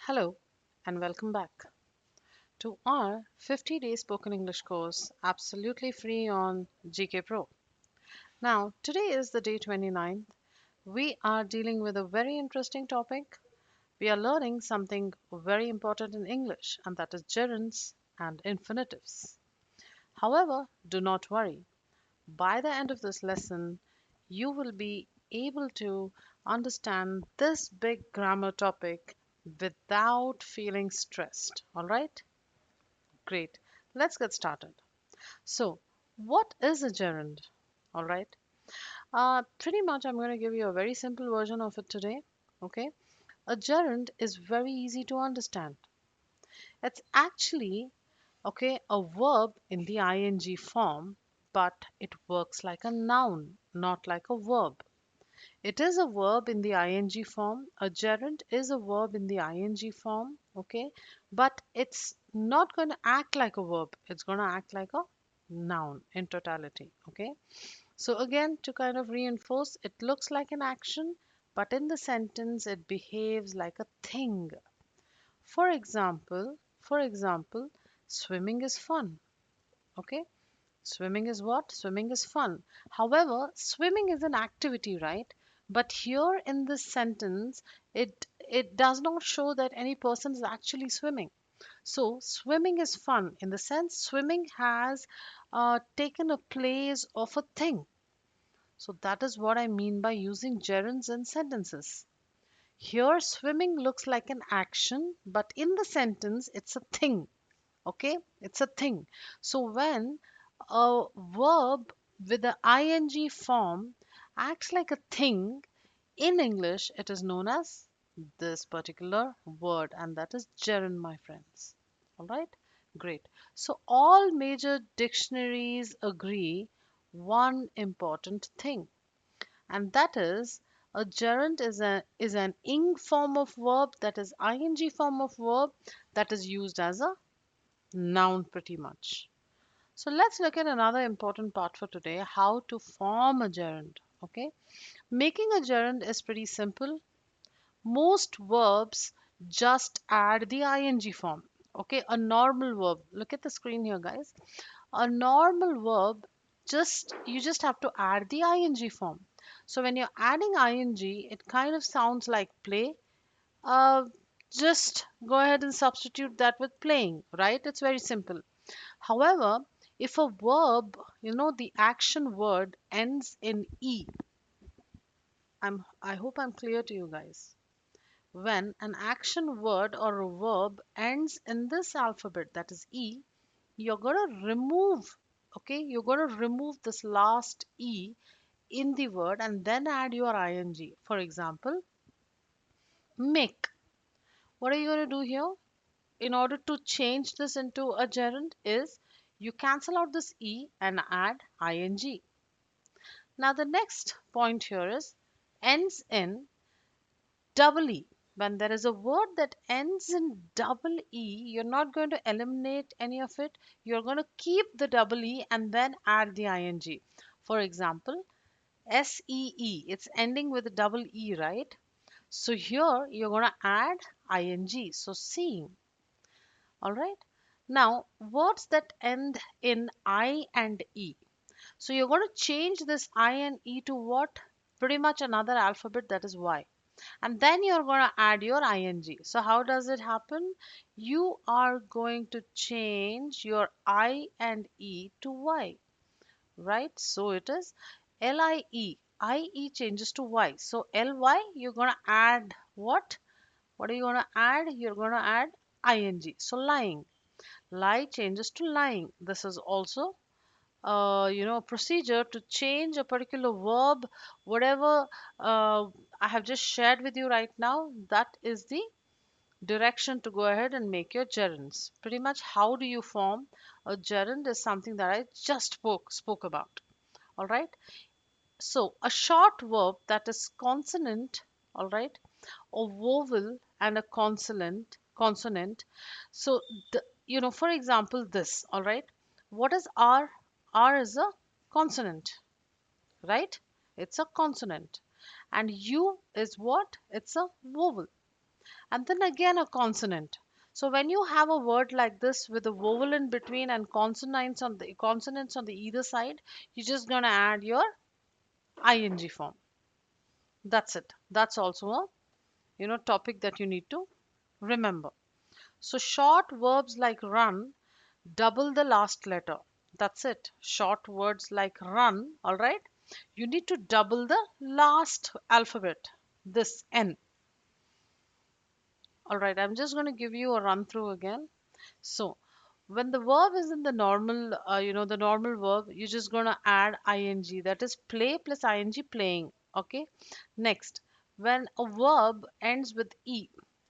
Hello and welcome back to our 50-day spoken English course, absolutely free on GK Pro. Now, today is the day 29th. We are dealing with a very interesting topic. We are learning something very important in English, and that is gerunds and infinitives. However, do not worry. By the end of this lesson, you will be able to understand this big grammar topic without feeling stressed. All right? Great. Let's get started. So, what is a gerund? All right. Pretty much, I'm going to give you a very simple version of it today. Okay. A gerund is very easy to understand. It's actually, okay, a verb in the ing form, but it works like a noun, not like a verb. It is a verb in the ing form. A gerund is a verb in the ing form, okay? But it's not going to act like a verb. It's going to act like a noun in totality, okay? So again, to kind of reinforce, it looks like an action, but in the sentence, it behaves like a thing. For example, swimming is fun, okay? Swimming is what? Swimming is fun. However, swimming is an activity, right? But here in this sentence, it does not show that any person is actually swimming. So swimming is fun in the sense swimming has taken a place of a thing. So that is what I mean by using gerunds in sentences. Here, swimming looks like an action, but in the sentence, it's a thing. Okay, it's a thing. So when a verb with the ing form acts like a thing, in English it is known as this particular word, and that is gerund, my friends. All right, great. So all major dictionaries agree one important thing, and that is a gerund is an ing form of verb, that is ing form of verb, that is used as a noun pretty much. So let's look at another important part for today, how to form a gerund. Okay, making a gerund is pretty simple. Most verbs just add the ing form. Okay, a normal verb, look at the screen here, guys. A normal verb, just you just have to add the ing form. So when you're adding ing, it kind of sounds like play. uh, just go ahead and substitute that with playing, right? It's very simple. However, if a verb, the action word ends in E, I hope I'm clear to you guys. When an action word or a verb ends in this alphabet, that is E, you're going to remove, okay, you're going to remove this last E in the word and then add your ing. For example, make. What are you going to do here? In order to change this into a gerund is you cancel out this E and add ing. Now, the next point here is ends in double E. When there is a word that ends in double E, you're not going to eliminate any of it. You're going to keep the double E and then add the ing. For example, SEE, it's ending with a double E, right? So here you're going to add ing. So seeing. All right. Now, words that end in I and E. So you're going to change this I and E to what? Pretty much another alphabet, that is Y. And then you're going to add your ing. So how does it happen? You are going to change your I and E to Y, right? So it is LIE. IE changes to Y. So LY, you're going to add what? What are you going to add? You're going to add ing. So lying. Lie changes to lying. This is also a procedure to change a particular verb, whatever I have just shared with you right now. That is the direction to go ahead and make your gerunds. Pretty much, how do you form a gerund is something that I just spoke about. All right. So a short verb that is consonant, all right, or vowel and a consonant. So for example, this, all right. What is R? R is a consonant, right? It's a consonant. And U is what? It's a vowel. and then again a consonant. So when you have a word like this with a vowel in between and consonants on the either side, you're just gonna add your ing form. That's it. That's also a topic that you need to remember. So short verbs like run double the last letter. That's it. Short words like run, all right? You need to double the last alphabet, this N. All right, I'm just going to give you a run through again. So, when the verb is in the normal, the normal verb, you're just going to add ing. That is play plus ing, playing. Okay. Next, when a verb ends with e,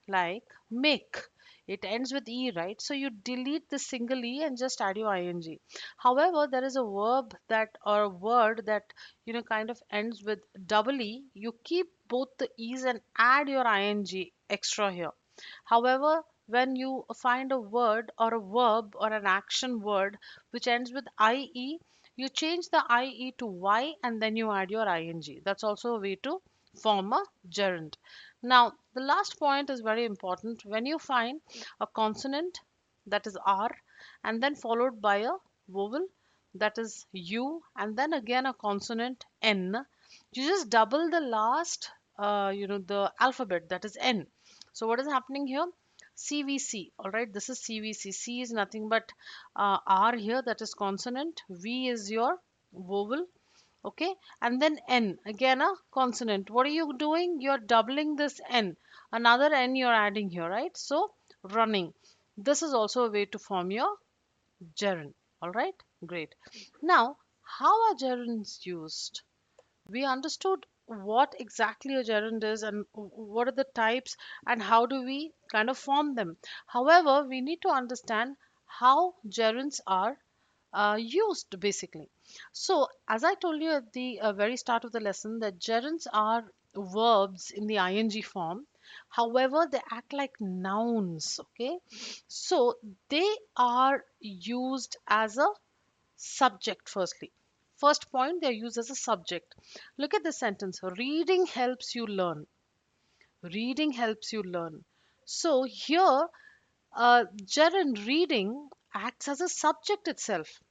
like make, it ends with e, right? So you delete the single e and just add your ing. However, there is a verb that or a word that kind of ends with double e. You keep both the e's and add your ing extra here. However, when you find a word or a verb or an action word which ends with ie, you change the ie to y and then you add your ing. That's also a way to form a gerund. Now, the last point is very important. When you find a consonant, that is r, and then followed by a vowel, that is u, and then again a consonant n, you just double the last the alphabet, that is n. So what is happening here? CVC, all right, this is CVC. C is nothing but R here, that is consonant. V is your vowel, okay, and then N, again a consonant. What are you doing? You're doubling this N. Another N you're adding here, right? So running. This is also a way to form your gerund, all right? Great. Now, how are gerunds used? We understood what exactly a gerund is and what are the types and how do we kind of form them. However, we need to understand how gerunds are used basically. So, as I told you at the very start of the lesson, that gerunds are verbs in the ing form. However, they act like nouns. Okay, so they are used as a subject firstly. First point, they're used as a subject. Look at the sentence. Reading helps you learn. Reading helps you learn. So here, gerund reading acts as a subject itself.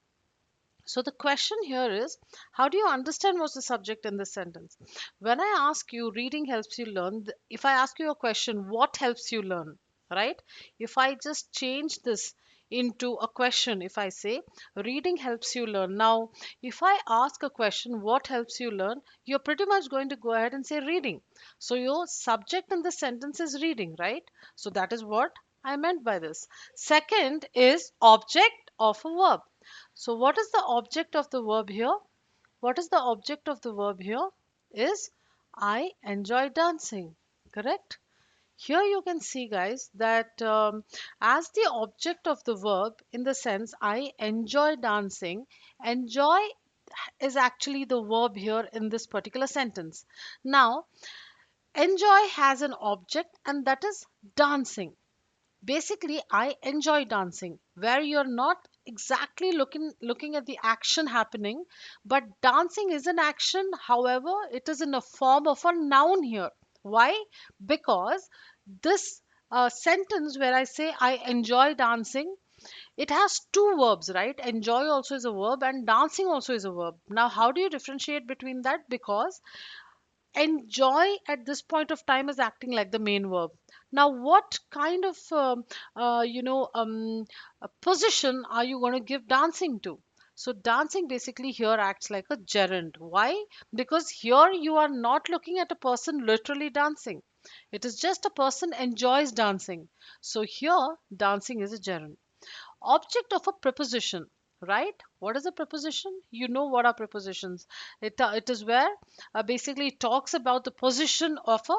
So the question here is, how do you understand what's the subject in this sentence? When I ask you, reading helps you learn, if I ask you a question, what helps you learn, right? If I just change this into a question, if I say, reading helps you learn. Now, if I ask a question, what helps you learn, you're pretty much going to go ahead and say reading. So your subject in the sentence is reading, right? So that is what I meant by this. Second is object of a verb. So what is the object of the verb here? What is the object of the verb here? Is I enjoy dancing. Correct? Here you can see, guys, that as the object of the verb, in the sense I enjoy dancing, enjoy is actually the verb here in this particular sentence. Now, enjoy has an object and that is dancing. Basically, I enjoy dancing, where you're not exactly looking at the action happening, but dancing is an action. However, it is in a form of a noun here. Why? Because this sentence where I say I enjoy dancing, it has two verbs, right? Enjoy also is a verb and dancing also is a verb. Now, how do you differentiate between that? Because enjoy at this point of time is acting like the main verb. Now, what kind of position are you going to give dancing to? So dancing basically here acts like a gerund. Why? Because here you are not looking at a person literally dancing. It is just a person enjoys dancing. So here dancing is a gerund. Object of a preposition, right? What is a preposition? You know what are prepositions. It is where basically it talks about the position of a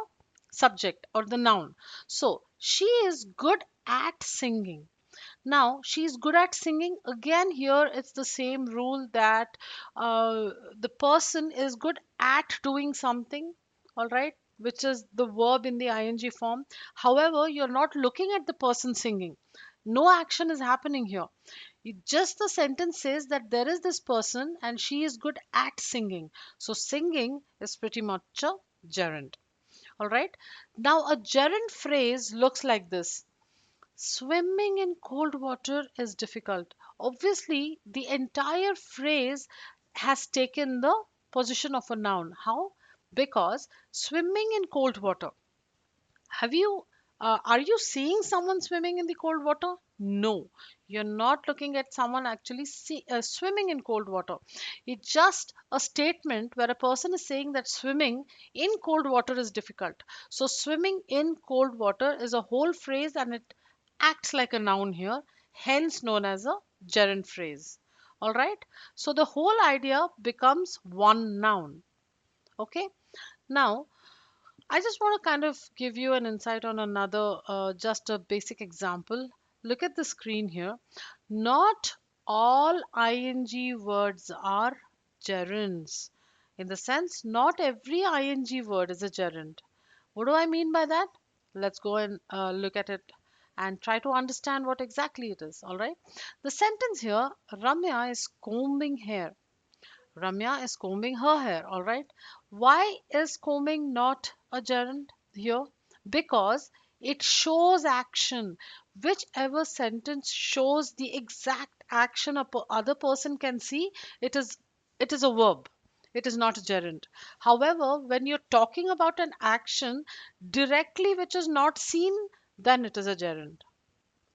subject or the noun. So she is good at singing. Now, she's good at singing. Again, here it's the same rule that the person is good at doing something, all right, which is the verb in the ing form. However, you're not looking at the person singing. No action is happening here. Just the sentence says that there is this person and she is good at singing. So, singing is pretty much a gerund. All right. Now, a gerund phrase looks like this: swimming in cold water is difficult. Obviously, the entire phrase has taken the position of a noun. How? Because swimming in cold water. Have you, are you seeing someone swimming in the cold water? No, you're not looking at someone actually swimming in cold water. It's just a statement where a person is saying that swimming in cold water is difficult. So, swimming in cold water is a whole phrase and it acts like a noun here, hence known as a gerund phrase. All right, so the whole idea becomes one noun. Okay, now I just want to kind of give you an insight on another, just a basic example. Look at the screen here. Not all ing words are gerunds. In the sense, not every ing word is a gerund. What do I mean by that? Let's go and look at it and try to understand what exactly it is. All right. The sentence here: Ramya is combing hair. Ramya is combing her hair, all right. Why is combing not a gerund here? Because it shows action. Whichever sentence shows the exact action a other person can see, it is it is a verb. It is not a gerund. However, when you're talking about an action directly which is not seen, then it is a gerund.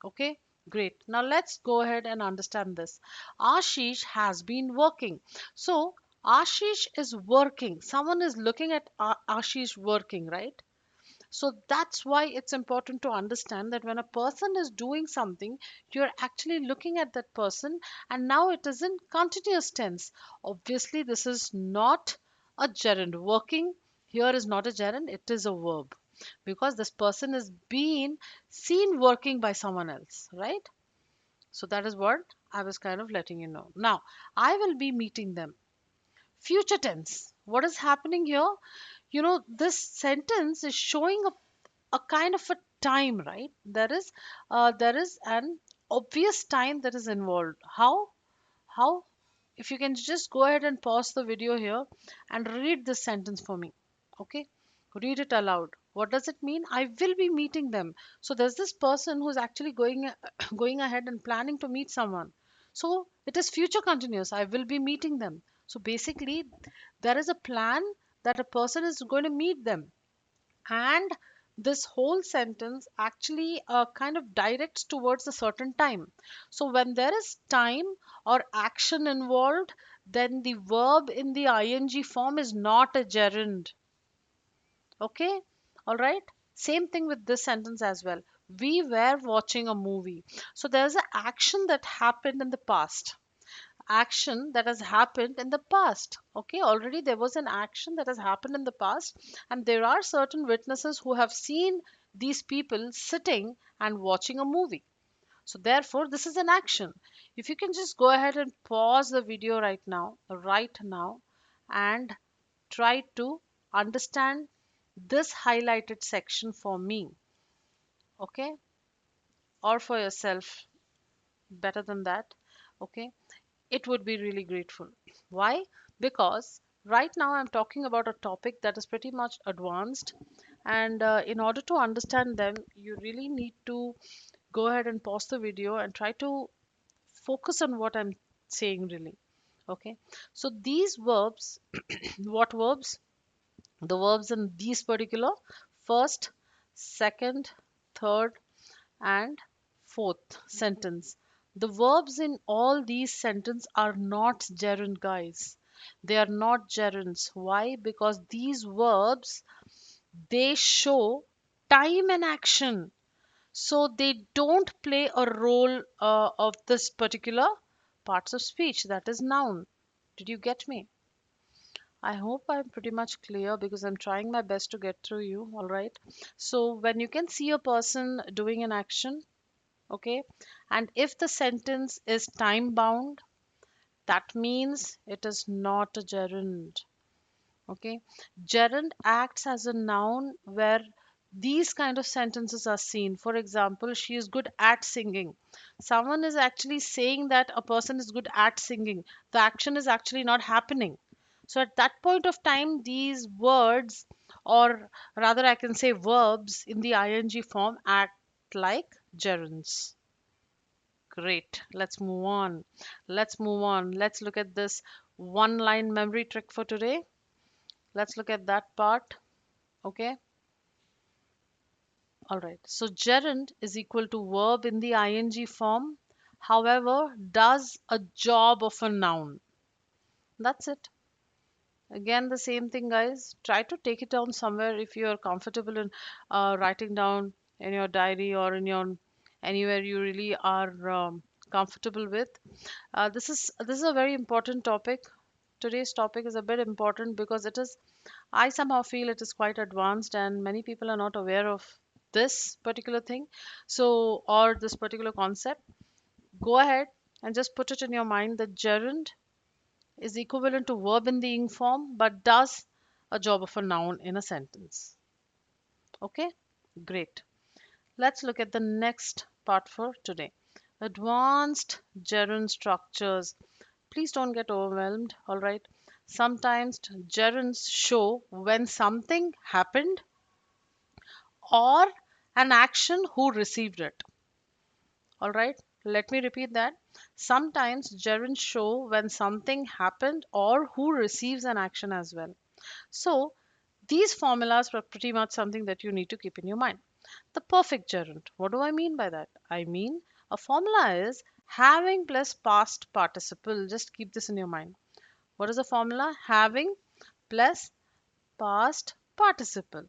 Okay, great. Now let's go ahead and understand this. Ashish has been working. So, Ashish is working. Someone is looking at Ashish working, right? So that's why it's important to understand that when a person is doing something, you're actually looking at that person, and now it is in continuous tense. Obviously, this is not a gerund. Working here is not a gerund, it is a verb because this person is being seen working by someone else, right? So that is what I was kind of letting you know. Now, I will be meeting them. Future tense. What is happening here? This sentence is showing a kind of a time, right? There is an obvious time that is involved. How? If you can just go ahead and pause the video here and read this sentence for me. Okay, read it aloud. What does it mean? I will be meeting them. So there's this person who's actually going going ahead and planning to meet someone. So it is future continuous. I will be meeting them. So basically, there is a plan that a person is going to meet them, and this whole sentence actually kind of directs towards a certain time. So when there is time or action involved, then the verb in the ing form is not a gerund. Okay, all right. Same thing with this sentence as well. We were watching a movie. So there's an action that happened in the past, action that has happened in the past. Okay, already there was an action that has happened in the past, and there are certain witnesses who have seen these people sitting and watching a movie. So, therefore, this is an action. If you can just go ahead and pause the video right now, and try to understand this highlighted section for me, okay, or for yourself, better than that, okay, it would be really grateful. Why? Because right now I'm talking about a topic that is pretty much advanced, and in order to understand them, you really need to go ahead and pause the video and try to focus on what I'm saying, really. Okay, so these verbs, what verbs? The verbs in these particular: first, second, third, and fourth sentence. The verbs in all these sentences are not gerund, guys. They are not gerunds. Why? Because these verbs, they show time and action. So they don't play a role of this particular parts of speech, that is noun. Did you get me? I hope I'm pretty much clear because I'm trying my best to get through you. All right. So when you can see a person doing an action, okay, and if the sentence is time bound, that means it is not a gerund. Okay, gerund acts as a noun where these kind of sentences are seen. For example, she is good at singing. Someone is actually saying that a person is good at singing. The action is actually not happening. So at that point of time, these words or rather I can say verbs in the ing form act like gerunds. Great. Let's move on. Let's move on. Let's look at this one line memory trick for today. Let's look at that part. Okay. All right. So gerund is equal to verb in the ing form. However, does a job of a noun. That's it. Again, the same thing, guys. Try to take it down somewhere if you're comfortable in writing down in your diary or in your anywhere you really are comfortable with. This is a very important topic. Today's topic is a bit important because it is. I somehow feel it is quite advanced, and many people are not aware of this particular thing. So, or this particular concept. Go ahead and just put it in your mind that gerund is equivalent to verb in the ing form but does a job of a noun in a sentence. Okay, great. Let's look at the next part for today. Advanced gerund structures. Please don't get overwhelmed, all right? Sometimes gerunds show when something happened or an action who received it. All right, let me repeat that. Sometimes gerunds show when something happened or who receives an action as well. So these formulas are pretty much something that you need to keep in your mind. The perfect gerund. What do I mean by that? I mean a formula is having plus past participle. Just keep this in your mind. What is the formula? Having plus past participle.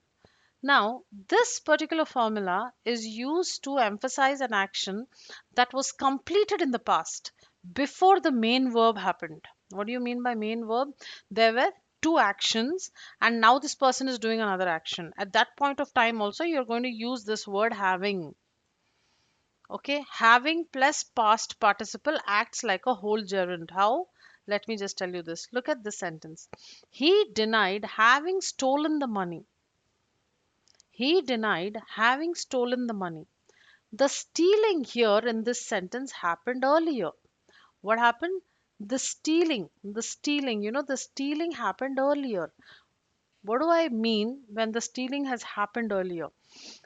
Now, this particular formula is used to emphasize an action that was completed in the past before the main verb happened. What do you mean by main verb? There were two actions, and now this person is doing another action. At that point of time, also, you're going to use this word having. Okay, having plus past participle acts like a whole gerund. How? Let me just tell you this. Look at this sentence. He denied having stolen the money. He denied having stolen the money. The stealing here in this sentence happened earlier. What happened? The stealing happened earlier. What do I mean when the stealing has happened earlier?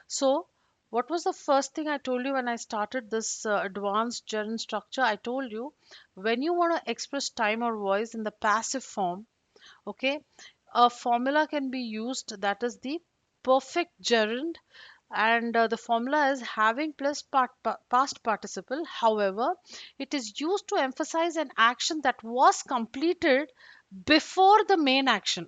So, what was the first thing I told you when I started this advanced gerund structure? I told you when you want to express time or voice in the passive form, okay, a formula can be used that is the perfect gerund, and the formula is having plus past participle. However, it is used to emphasize an action that was completed before the main action.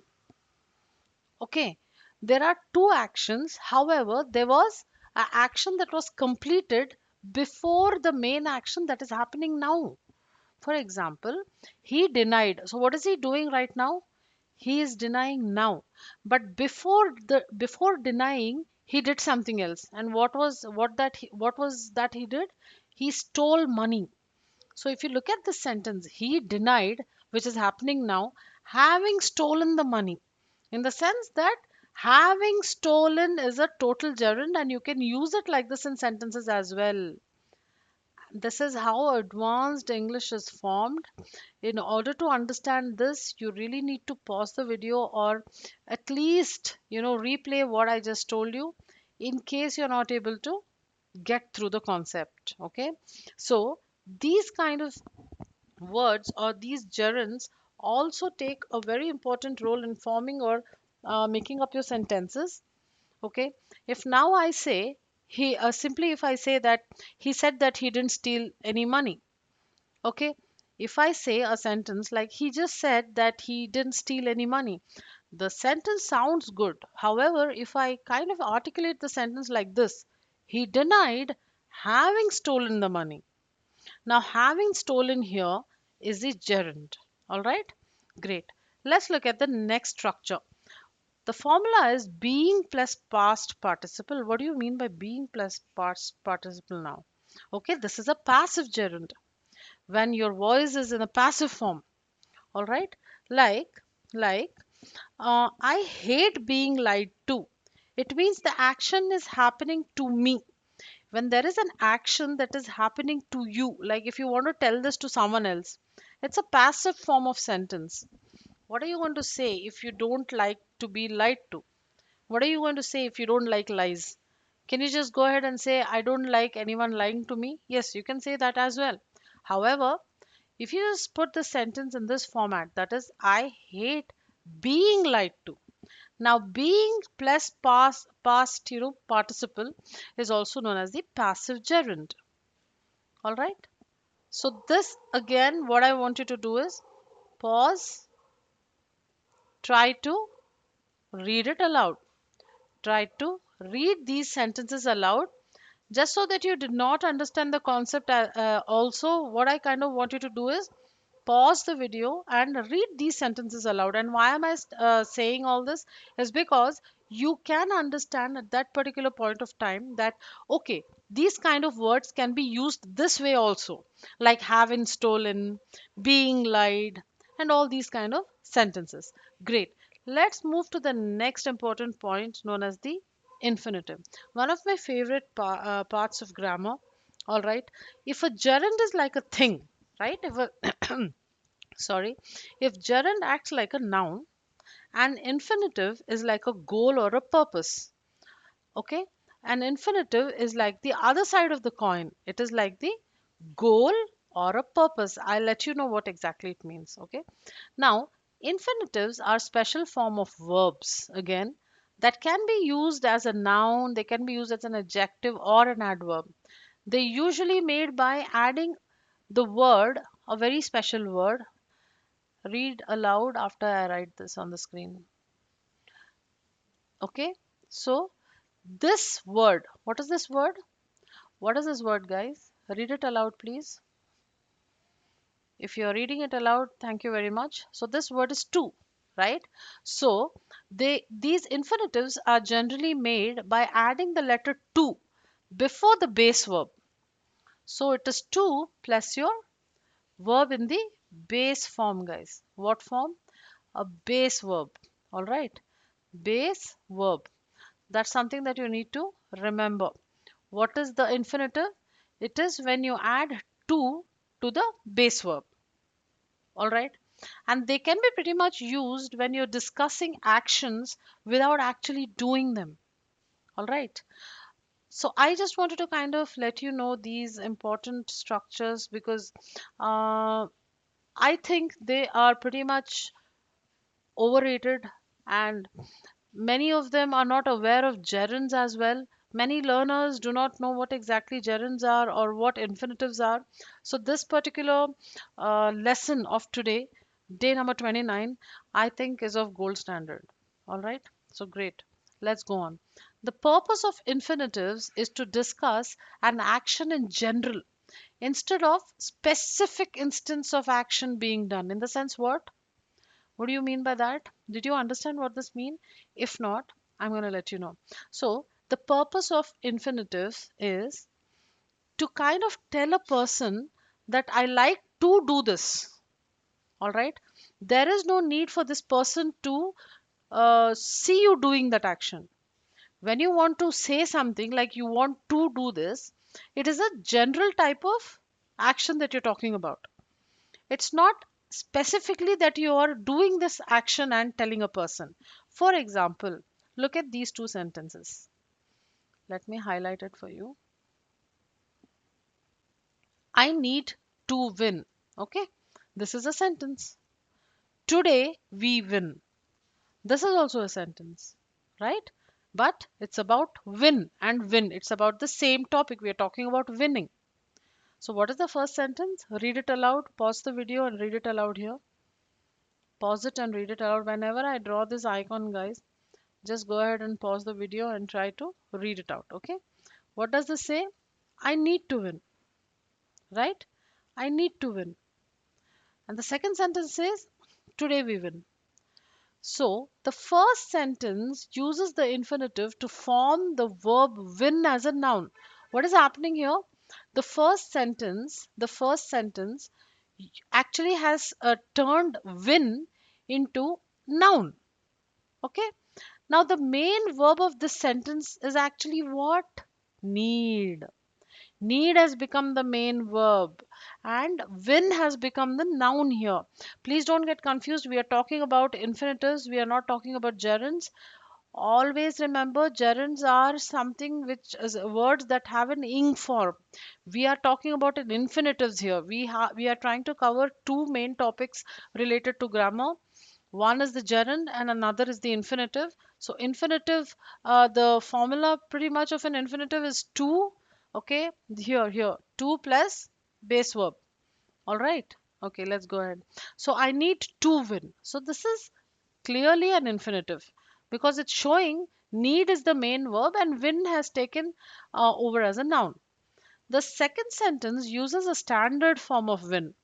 Okay, there are two actions. However, there was an action that was completed before the main action that is happening now. For example, he denied. So what is he doing right now? He is denying now. But before denying, he did something else. And what was that he did? He stole money. So if you look at the sentence, he denied, which is happening now, having stolen the money. In the sense that having stolen is a total gerund, and you can use it like this in sentences as well. This is how advanced English is formed. In order to understand this, you really need to pause the video or at least, replay what I just told you in case you're not able to get through the concept. Okay. So these kind of words or these gerunds also take a very important role in forming or making up your sentences. Okay. If now I say, simply if I say that he said that he didn't steal any money. Okay. If I say a sentence like he just said that he didn't steal any money, the sentence sounds good. However, if I kind of articulate the sentence like this, he denied having stolen the money. Now, having stolen here is the gerund. All right, great. Let's look at the next structure. The formula is being plus past participle. What do you mean by being plus past participle now? Okay, this is a passive gerund when your voice is in a passive form. All right, like, I hate being lied to. It means the action is happening to me. When there is an action that is happening to you, like if you want to tell this to someone else, it's a passive form of sentence. What are you going to say if you don't like to be lied to? What are you going to say if you don't like lies? Can you just go ahead and say, I don't like anyone lying to me? Yes, you can say that as well. However, if you just put the sentence in this format, that is, I hate being lied to. Now, being plus past, participle is also known as the passive gerund. All right. So this again, what I want you to do is pause, try to read it aloud. Try to read these sentences aloud, just so that you did not understand the concept. Also, what I kind of want you to do is pause the video and read these sentences aloud. And why am I saying all this is because you can understand at that particular point of time that, okay, these kind of words can be used this way also, like having stolen, being lied, and all these kind of sentences. Great. Let's move to the next important point known as the infinitive. One of my favorite parts of grammar. All right. If a gerund is like a thing, right? If a sorry, if gerund acts like a noun, an infinitive is like a goal or a purpose. Okay, an infinitive is like the other side of the coin. It is like the goal or a purpose. I'll let you know what exactly it means. Okay, now infinitives are special form of verbs again that can be used as a noun, they can be used as an adjective or an adverb. They usually made by adding the word, a very special word. Read aloud after I write this on the screen. Okay, so this word, what is this word? What is this word, guys? Read it aloud, please. If you're reading it aloud, thank you very much. So this word is to, right? So these infinitives are generally made by adding the letter to before the base verb. So it is to plus your verb in the base form, guys. What form? A base verb. All right. Base verb. That's something that you need to remember. What is the infinitive? It is when you add to the base verb. All right. And they can be pretty much used when you're discussing actions without actually doing them. All right. So I just wanted to kind of let you know these important structures because I think they are pretty much overrated, and many of them are not aware of gerunds as well. Many learners do not know what exactly gerunds are or what infinitives are. So, this particular lesson of today, day number 29, I think is of gold standard. All right, so great. Let's go on. The purpose of infinitives is to discuss an action in general instead of specific instance of action being done. In the sense, what do you mean by that? Did you understand what this mean? If not, I'm going to let you know. So, the purpose of infinitives is to kind of tell a person that I like to do this. All right. There is no need for this person to see you doing that action. When you want to say something like you want to do this, it is a general type of action that you're talking about. It's not specifically that you are doing this action and telling a person. For example, look at these two sentences. Let me highlight it for you. I need to win. Okay, this is a sentence. Today we win. This is also a sentence, right? But it's about win and win. It's about the same topic. We are talking about winning. So, what is the first sentence? Read it aloud. Pause the video and read it aloud here. Pause it and read it aloud. Whenever I draw this icon, guys, just go ahead and pause the video and try to read it out. Okay, what does this say? I need to win, right? I need to win. And the second sentence says today we win. So the first sentence uses the infinitive to form the verb win as a noun. What is happening here? The first sentence actually has turned win into noun. Okay, now, the main verb of this sentence is actually what? Need. Need has become the main verb, and win has become the noun here. Please don't get confused. We are talking about infinitives, we are not talking about gerunds. Always remember, gerunds are something which is words that have an ing form. We are talking about an infinitives here. We are trying to cover two main topics related to grammar. One is the gerund and another is the infinitive. So infinitive, the formula pretty much of an infinitive is two. Okay, here two plus base verb. All right. Okay, let's go ahead. So I need to win. So this is clearly an infinitive because it's showing need is the main verb and win has taken over as a noun. The second sentence uses a standard form of win,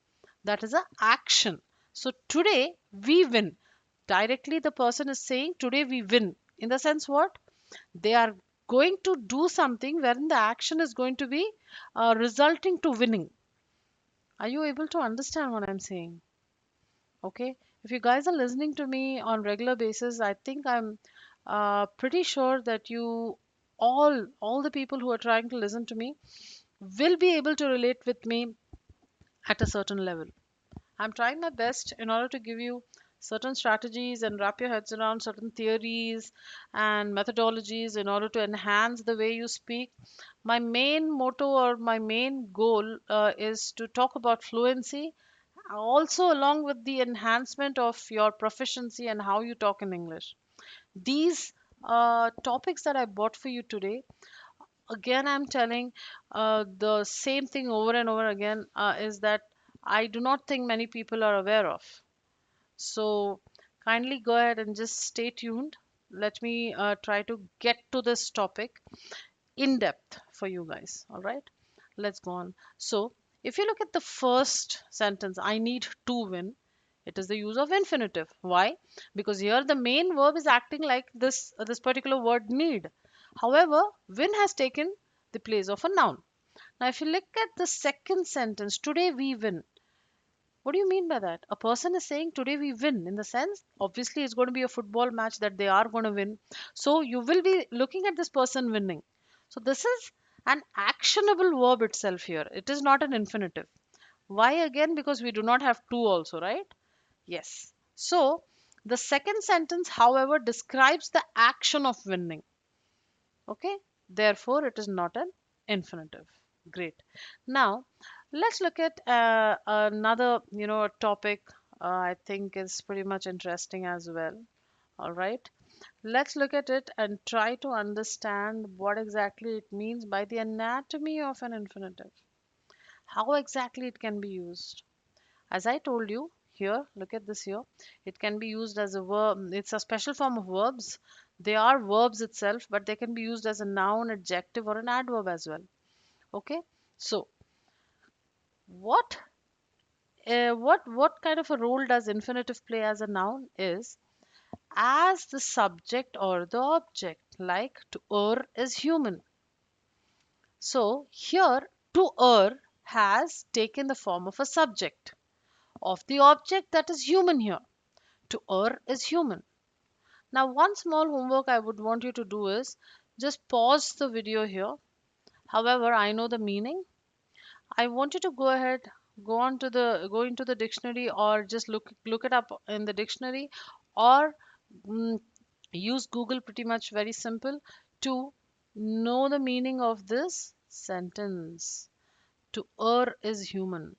that is a action. So today we win. Directly the person is saying today we win. In the sense what? They are going to do something wherein the action is going to be resulting to winning. Are you able to understand what I'm saying? Okay, if you guys are listening to me on regular basis, I think I'm pretty sure that you all the people who are trying to listen to me will be able to relate with me at a certain level. I'm trying my best in order to give you certain strategies and wrap your heads around certain theories and methodologies in order to enhance the way you speak. My main motto or my main goal is to talk about fluency, also along with the enhancement of your proficiency and how you talk in English. These topics that I bought for you today, again, I'm telling the same thing over and over again, is that I do not think many people are aware of. So kindly go ahead and just stay tuned. Let me try to get to this topic in depth for you guys. All right, let's go on. So, if you look at the first sentence, I need to win, it is the use of infinitive. Why? Because here the main verb is acting like this particular word need. However, win has taken the place of a noun. Now, if you look at the second sentence, today we win. What do you mean by that? A person is saying today we win in the sense, obviously, it's going to be a football match that they are going to win. So you will be looking at this person winning. So this is an actionable verb itself here. It is not an infinitive. Why again? Because we do not have to also, right? Yes. So the second sentence, however, describes the action of winning. Okay, therefore it is not an infinitive. Great. Now let's look at another topic. I think is pretty much interesting as well. All right, let's look at it and try to understand what exactly it means by the anatomy of an infinitive, how exactly it can be used. As I told you, here, look at this here. It can be used as a verb. It's a special form of verbs. They are verbs itself, but they can be used as a noun, adjective, or an adverb as well. Okay. So, what what kind of a role does infinitive play as a noun is as the subject or the object, like to err is human. So here to err has taken the form of a subject of the object that is human here. To err is human. Now, one small homework I would want you to do is just pause the video here. However, I know the meaning. I want you to go ahead, go into the dictionary, or just look it up in the dictionary, or mm, use Google. Pretty much very simple to know the meaning of this sentence. To err is human.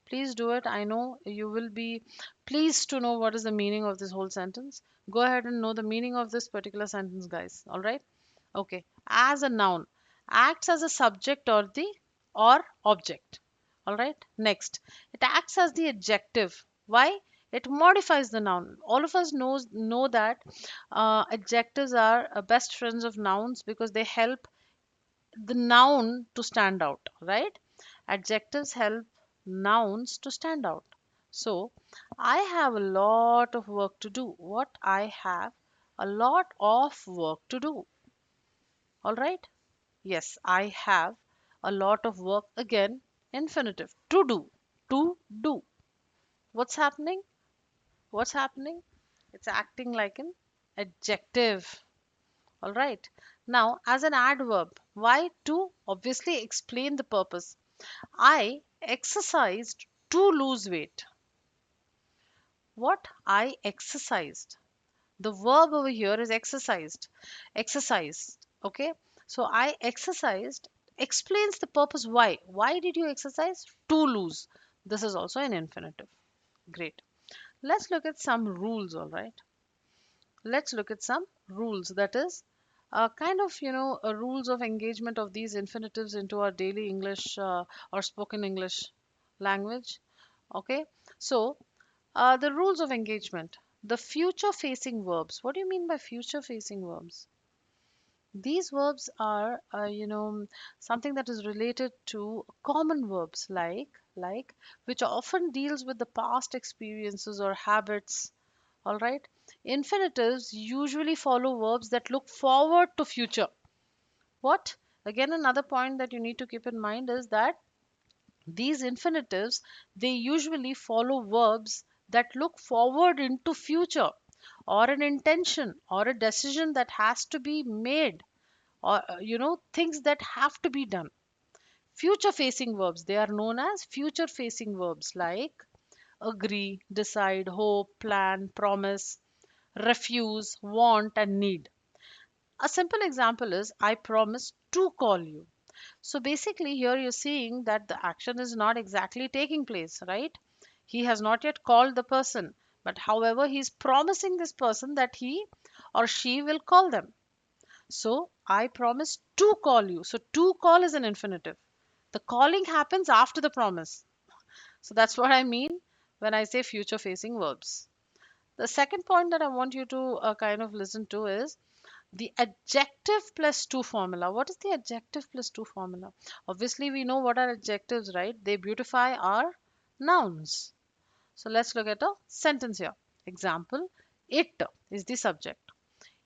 Please do it. I know you will be pleased to know what is the meaning of this whole sentence. Go ahead and know the meaning of this particular sentence, guys. All right. Okay. As a noun, acts as a subject or object. All right. Next, it acts as the adjective. Why? It modifies the noun. All of us know that adjectives are best friends of nouns because they help the noun to stand out, right? Adjectives help nouns to stand out. So, I have a lot of work to do. What I have a lot of work to do. All right? Yes, I have a lot of work again. Infinitive. To do. To do. What's happening? What's happening? It's acting like an adjective. All right. Now, as an adverb, why to? Obviously, explain the purpose. I exercised to lose weight. What? I exercised. The verb over here is exercised. Exercised. Okay. So I exercised explains the purpose why. Why did you exercise? To lose. This is also an infinitive. Great. Let's look at some rules, all right? Let's look at some rules. That is kind of, rules of engagement of these infinitives into our daily English or spoken English language. Okay. So, the rules of engagement. The future facing verbs. What do you mean by future facing verbs? These verbs are, something that is related to common verbs like, which often deals with the past experiences or habits. All right. Infinitives usually follow verbs that look forward to future. What? Again, another point that you need to keep in mind is that these infinitives, they usually follow verbs that look forward into future, or an intention or a decision that has to be made, or things that have to be done. Future facing verbs, they are known as future facing verbs like agree, decide, hope, plan, promise, refuse, want, and need. A simple example is I promise to call you. So basically, here you're seeing that the action is not exactly taking place, right? He has not yet called the person, but however, he's promising this person that he or she will call them. So I promise to call you. So to call is an infinitive. The calling happens after the promise. So that's what I mean when I say future facing verbs. The second point that I want you to kind of listen to is the adjective plus to formula. What is the adjective plus to formula? Obviously, we know what are adjectives, right? They beautify our nouns. So let's look at a sentence here. Example, it is the subject.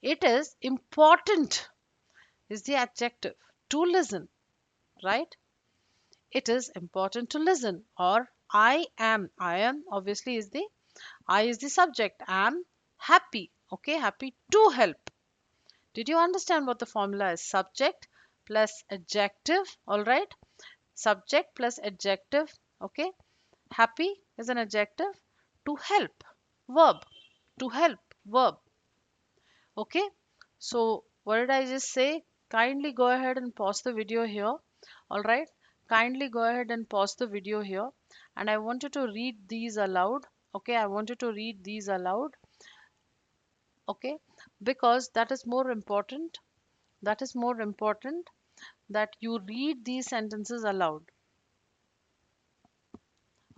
It is important is the adjective. To listen, right? It is important to listen. Or I am obviously is the I is the subject. Am happy. Okay, happy to help. Did you understand what the formula is? Subject plus adjective. All right. Subject plus adjective. Okay. Happy is an adjective. To help. Verb. To help. Verb. Okay. So what did I just say? Kindly go ahead and pause the video here. All right. Kindly go ahead and pause the video here. And I want you to read these aloud. Okay. I want you to read these aloud. Okay. Because that is more important. That is more important that you read these sentences aloud.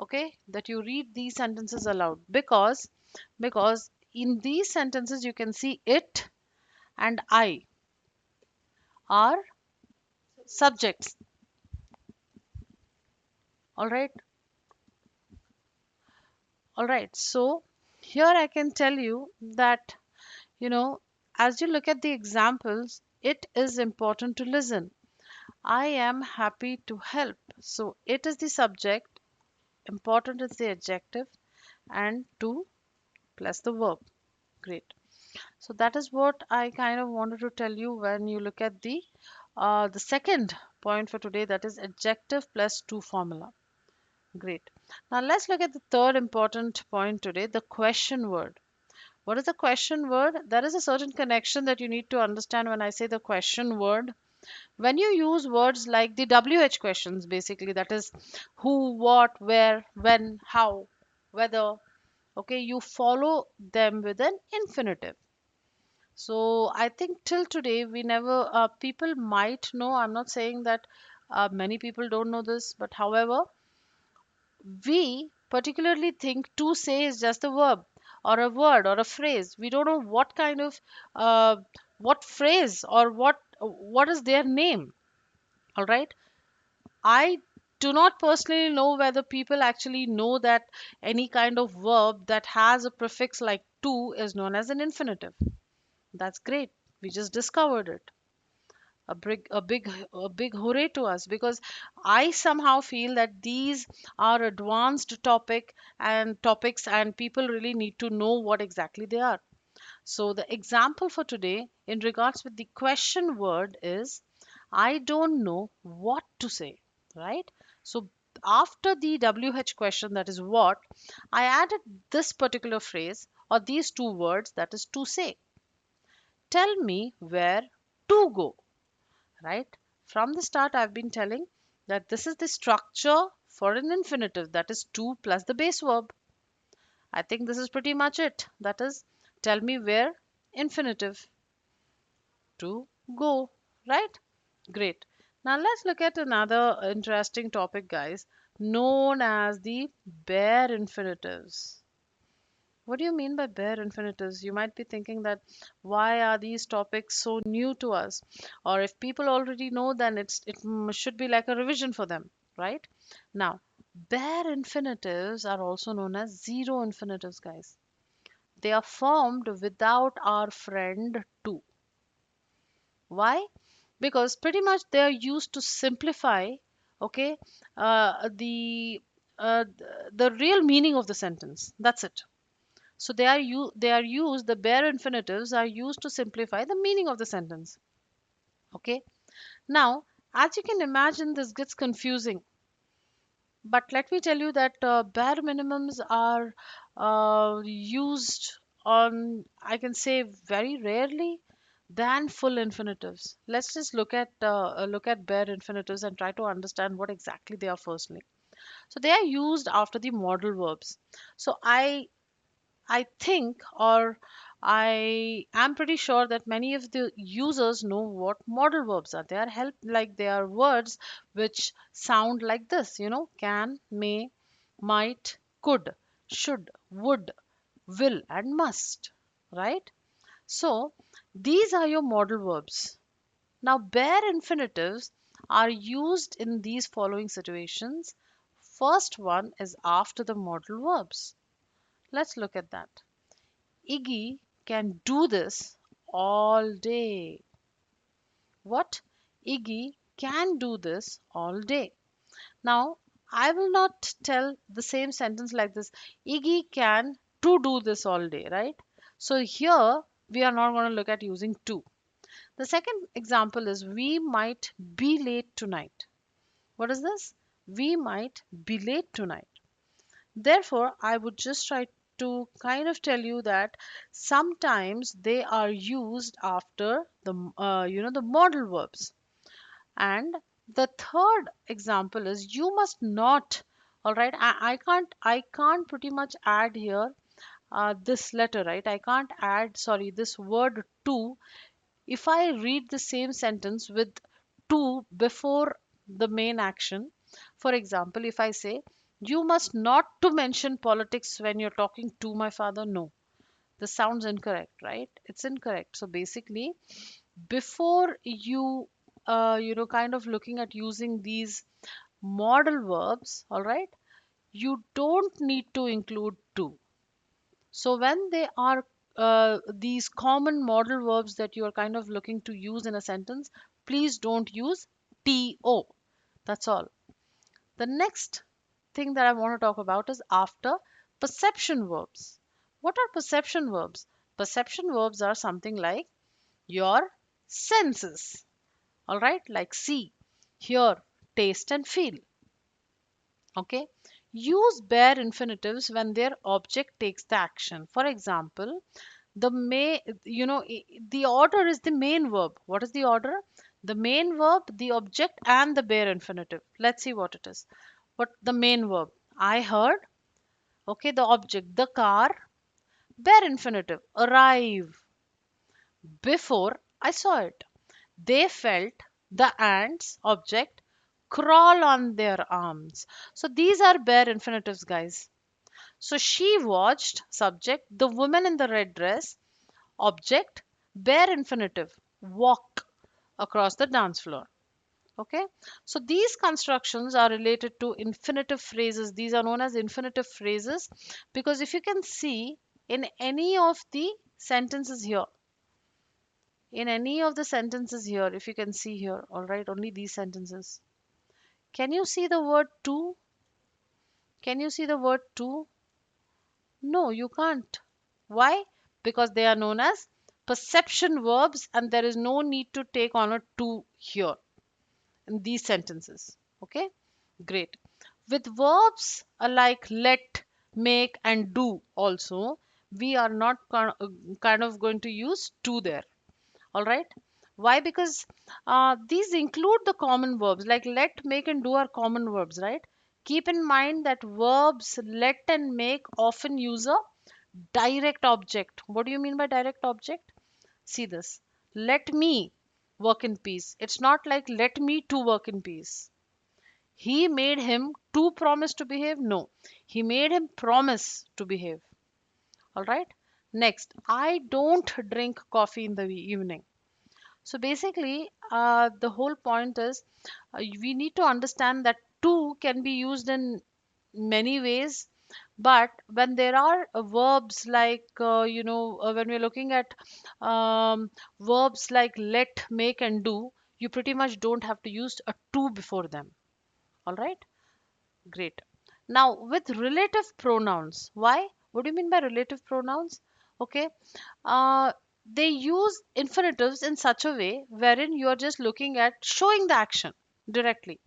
Okay, that you read these sentences aloud because in these sentences you can see it and I are subjects. All right. All right. So here I can tell you that, you know as you look at the examples, it is important to listen. I am happy to help. So it is the subject, important is the adjective, and to plus the verb. Great. So that is what I kind of wanted to tell you when you look at the second point for today, that is adjective plus to formula. Great. Now let's look at the third important point today, the question word. What is the question word? There is a certain connection that you need to understand when I say the question word. When you use words like the WH questions, basically, that is who, what, where, when, how, whether, okay, you follow them with an infinitive. So I think till today we never people might know. I'm not saying that many people don't know this, but however, we particularly think to say is just a verb or a word or a phrase. We don't know what kind of uh, what phrase or what is their name. All right. I do not personally know whether people actually know that any kind of verb that has a prefix like to is known as an infinitive. That's great. We just discovered it. A big hooray to us, because I somehow feel that these are advanced topics and people really need to know what exactly they are. So the example for today in regards with the question word is I don't know what to say, right? So after the WH question, that is what, I added this particular phrase or these two words, that is to say. Tell me where to go, right? From the start, I've been telling that this is the structure for an infinitive, that is to plus the base verb. I think this is pretty much it. That is, tell me where, infinitive, to go, right? Great. Now let's look at another interesting topic, guys, known as the bare infinitives. What do you mean by bare infinitives? You might be thinking that why are these topics so new to us? Or if people already know, then should be like a revision for them, right? Now, bare infinitives are also known as zero infinitives, guys. They are formed without our friend to. Why? Because pretty much they are used to simplify, okay, the real meaning of the sentence. That's it. So they are used, the bare infinitives are used to simplify the meaning of the sentence. Okay. Now, as you can imagine, this gets confusing. But let me tell you that bare minimums are used on, I can say, very rarely than full infinitives. Let's just look at bare infinitives and try to understand what exactly they are firstly. So they are used after the modal verbs. So I think, or I am pretty sure that many of the users know what modal verbs are. They are they are words which sound like this, can, may, might, could, should, would, will, and must, right? So these are your modal verbs. Now, bare infinitives are used in these following situations. First one is after the modal verbs. Let's look at that. Iggy can do this all day. What? Iggy can do this all day. Now, I will not tell the same sentence like this. Iggy can to do this all day, right? So here we are not going to look at using to. The second example is we might be late tonight. What is this? We might be late tonight. Therefore, I would just try to kind of tell you that sometimes they are used after the modal verbs. And the third example is you must not. All right, I can't pretty much add here this letter, right? I can't add, sorry, this word to if I read the same sentence with to before the main action. For example, if I say, you must not to mention politics when you're talking to my father, no. This sounds incorrect, right? It's incorrect. So basically, before kind of looking at using these modal verbs, all right, you don't need to include to. So when they are these common modal verbs that you are kind of looking to use in a sentence, please don't use to. That's all. The next thing that I want to talk about is after perception verbs. What are perception verbs? Perception verbs are something like your senses. All right, like see, hear, taste, and feel. Okay. Use bare infinitives when their object takes the action. For example, the may the order is the main verb. What is the order? The main verb, the object, and the bare infinitive. Let's see what it is. What the main verb? I heard. Okay, the object, the car. Bare infinitive, arrive. Before I saw it, they felt the ants, object, crawl on their arms. So these are bare infinitives, guys. So she watched, subject, the woman in the red dress, object, bare infinitive, walk across the dance floor. Okay, so these constructions are related to infinitive phrases. These are known as infinitive phrases because if you can see in any of the sentences here, if you can see here, all right, only these sentences. Can you see the word to? Can you see the word to? No, you can't. Why? Because they are known as perception verbs and there is no need to take on a to here in these sentences. Okay, great. With verbs like let, make, and do also, We are not kind of going to use to there. All right. Why? Because these include the common verbs like let, make, and do are common verbs, right? Keep in mind that verbs let and make often use a direct object. What do you mean by direct object? See this. Let me work in peace. It's not like let me to work in peace. He made him to promise to behave. No, he made him promise to behave. All right. Next, I don't drink coffee in the evening. So basically, the whole point is we need to understand that to can be used in many ways. But when there are verbs like, when we're looking at verbs like let, make, and do, you pretty much don't have to use a to before them. All right. Great. Now, with relative pronouns, why? What do you mean by relative pronouns? Okay. Uh, they use infinitives in such a way wherein you are just looking at showing the action directly.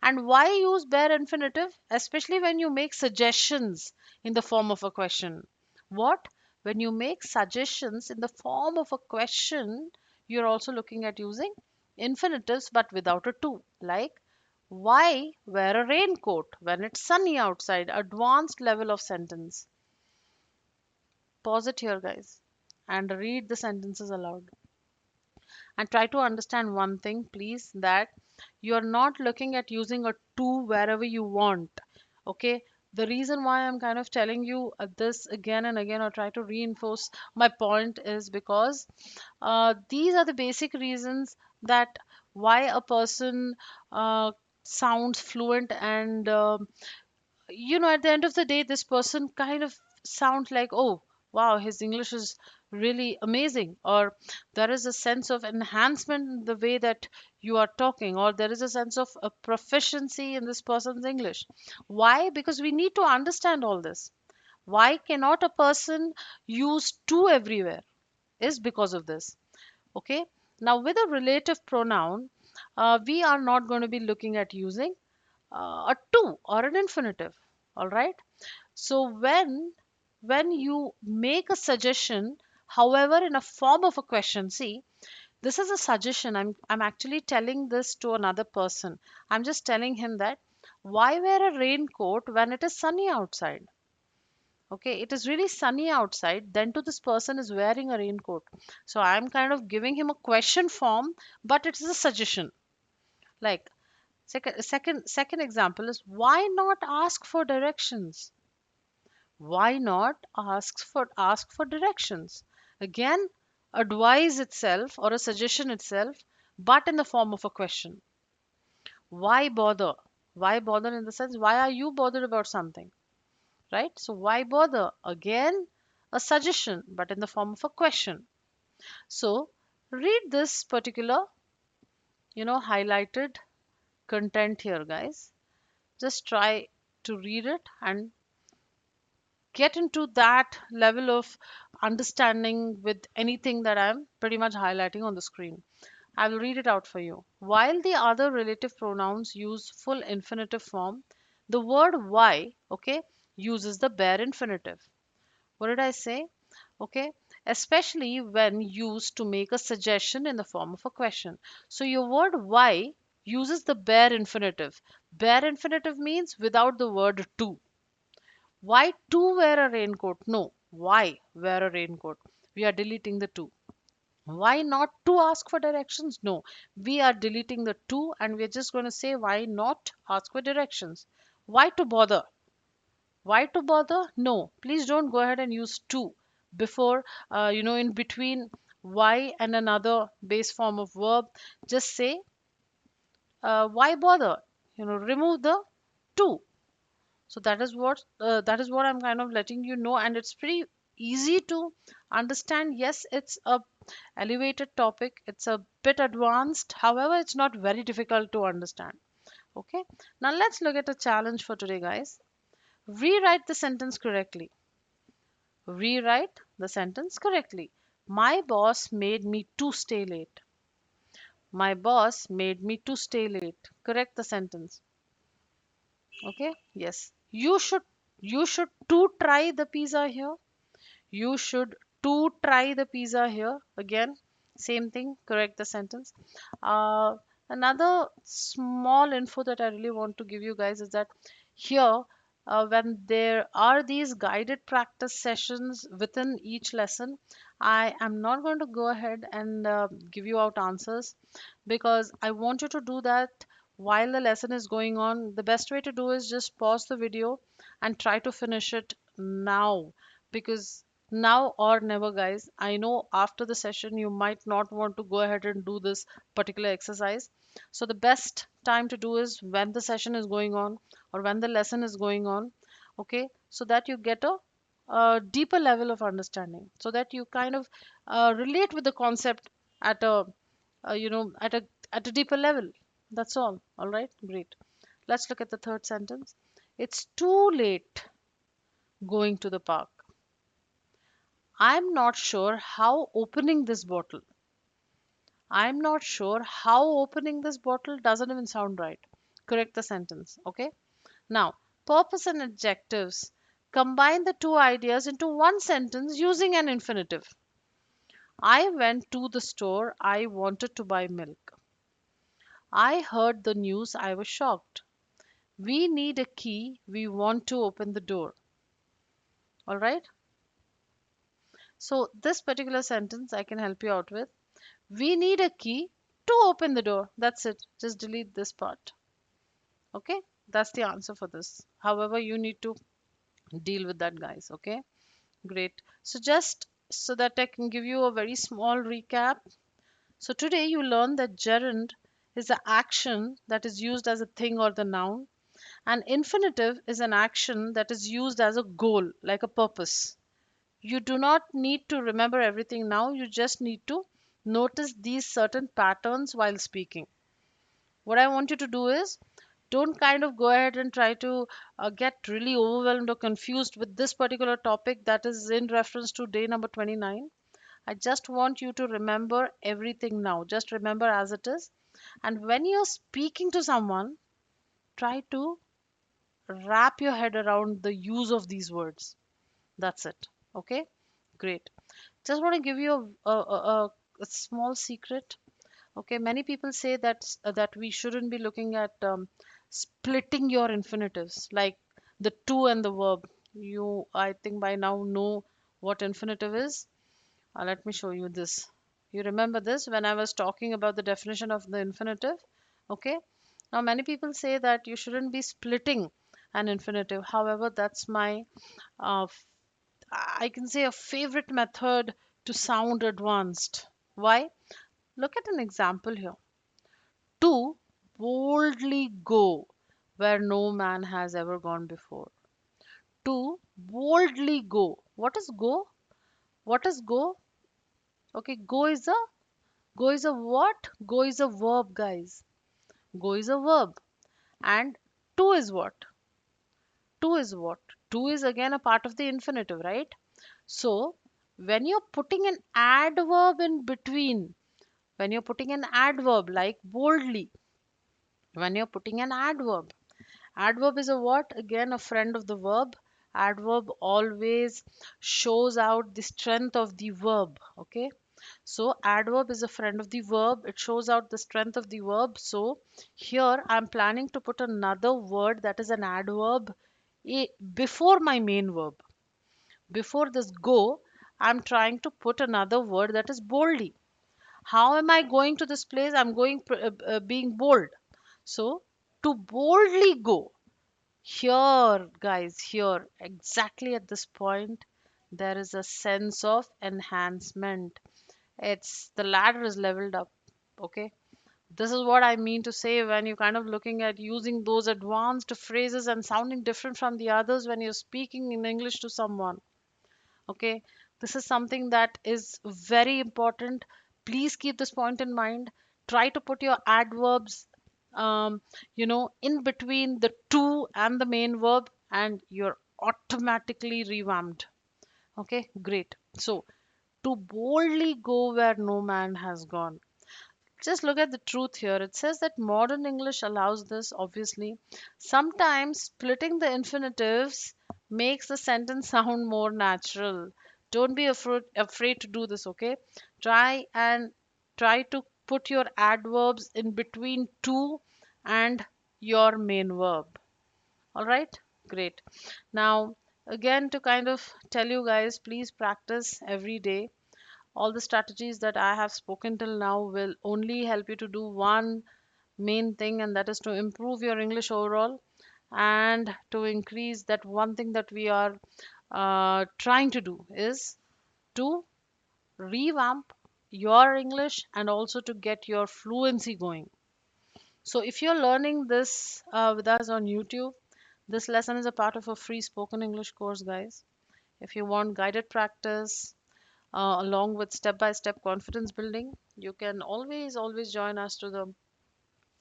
And why use bare infinitive? Especially when you make suggestions in the form of a question. What? When you make suggestions in the form of a question, you're also looking at using infinitives but without a to. Like, why wear a raincoat when it's sunny outside? Advanced level of sentence. Pause it here, guys, and read the sentences aloud. And try to understand one thing, please, that you're not looking at using a to wherever you want. Okay. The reason why I'm kind of telling you this again and again, or try to reinforce my point, is because these are the basic reasons that why a person sounds fluent, and at the end of the day, this person kind of sounds like, oh, wow, his English is really amazing, or there is a sense of enhancement in the way that you are talking, or there is a sense of a proficiency in this person's English. Why? Because we need to understand all this. Why cannot a person use to everywhere? Is because of this. Okay. Now, with a relative pronoun, we are not going to be looking at using a to or an infinitive. All right. So when you make a suggestion, however, in a form of a question, see, this is a suggestion. I'm actually telling this to another person. I'm just telling him that why wear a raincoat when it is sunny outside? Okay, it is really sunny outside. Then to this person is wearing a raincoat. So I'm kind of giving him a question form, but it is a suggestion. Like second example is why not ask for directions? Why not ask for directions? Again, advice itself or a suggestion itself, but in the form of a question. Why bother? Why bother in the sense, why are you bothered about something? Right? So why bother? Again, a suggestion, but in the form of a question. So read this particular, highlighted content here, guys. Just try to read it and get into that level of understanding with anything that I'm pretty much highlighting on the screen. I will read it out for you. While the other relative pronouns use full infinitive form, the word why, okay, uses the bare infinitive. What did I say? Okay, especially when used to make a suggestion in the form of a question. So your word why uses the bare infinitive. Bare infinitive means without the word to. Why to wear a raincoat? No. Why wear a raincoat? We are deleting the to. Why not to ask for directions? No. We are deleting the to and we're just going to say why not ask for directions. Why to bother? Why to bother? No. Please don't go ahead and use to before, in between why and another base form of verb. Just say, why bother? Remove the to. So that is what I'm kind of letting you know, and it's pretty easy to understand. Yes, it's a elevated topic, it's a bit advanced, however it's not very difficult to understand. Okay, now let's look at a challenge for today, guys. Rewrite the sentence correctly. Rewrite the sentence correctly. My boss made me to stay late. My boss made me to stay late. Correct the sentence. Okay, yes, you should to try the pizza here. You should to try the pizza here. Again, same thing, correct the sentence. Uh, Another small info that I really want to give you guys is that here, when there are these guided practice sessions within each lesson, I am not going to go ahead and give you out answers, because I want you to do that while the lesson is going on. The best way to do is just pause the video and try to finish it now, because now or never, guys. I know after the session you might not want to go ahead and do this particular exercise. So the best time to do is when the session is going on or when the lesson is going on, okay, so that you get a deeper level of understanding, so that you kind of relate with the concept at a at a deeper level. That's all right, great. Let's look at the third sentence. It's too late going to the park. I'm not sure how opening this bottle. I'm not sure how opening this bottle doesn't even sound right. Correct the sentence, okay? Now, purpose and adjectives. Combine the two ideas into one sentence using an infinitive. I went to the store. I wanted to buy milk. I heard the news. I was shocked. We need a key. We want to open the door. All right? So, this particular sentence I can help you out with. We need a key to open the door. That's it. Just delete this part. Okay? That's the answer for this. However, you need to deal with that, guys. Okay? Great. So, just so that I can give you a very small recap. So, today you learned that gerund is the action that is used as a thing or the noun. An infinitive is an action that is used as a goal, like a purpose. You do not need to remember everything now, you just need to notice these certain patterns while speaking. What I want you to do is don't kind of go ahead and try to get really overwhelmed or confused with this particular topic that is in reference to day number 29. I just want you to remember everything now. Just remember as it is. And when you're speaking to someone, try to wrap your head around the use of these words. That's it. Okay? Great. Just want to give you a small secret. Okay, many people say that we shouldn't be looking at splitting your infinitives, like the to and the verb. You, I think, by now know what infinitive is. Let me show you this. You remember this when I was talking about the definition of the infinitive? Okay. Now, many people say that you shouldn't be splitting an infinitive. However, that's my I can say a favorite method to sound advanced. Why? Look at an example here. To boldly go where no man has ever gone before. To boldly go. What is go? What is go? Okay, go is a what? Go is a verb, guys. Go is a verb. And to is what? To is what? To is again a part of the infinitive, right? So when you're putting an adverb in between, when you're putting an adverb like boldly, when you're putting an adverb is a what? Again, a friend of the verb. Adverb always shows out the strength of the verb. Okay. So adverb is a friend of the verb. It shows out the strength of the verb. So here I'm planning to put another word that is an adverb before my main verb. Before this go, I'm trying to put another word that is boldly. How am I going to this place? I'm going being bold. So to boldly go. Here, guys, here, exactly at this point, there is a sense of enhancement. It's the ladder is leveled up. Okay. This is what I mean to say when you're kind of looking at using those advanced phrases and sounding different from the others when you're speaking in English to someone. Okay, this is something that is very important. Please keep this point in mind. Try to put your adverbs in between the to and the main verb, and you're automatically revamped. Okay, great. So to boldly go where no man has gone. Just look at the truth here. It says that modern English allows this, obviously. Sometimes splitting the infinitives makes the sentence sound more natural. Don't be afraid to do this, okay? Try to put your adverbs in between to and your main verb. All right? Great. Now, again, to kind of tell you guys, please practice every day. All the strategies that I have spoken till now will only help you to do one main thing, and that is to improve your English overall and to increase that one thing that we are trying to do is to revamp your English and also to get your fluency going. So, if you're learning this with us on YouTube, this lesson is a part of a free spoken English course, guys. If you want guided practice along with step by step confidence building, you can always join us to the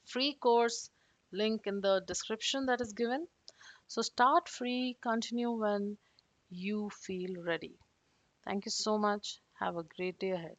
free course link in the description that is given. So, start free, continue when you feel ready. Thank you so much. Have a great day ahead.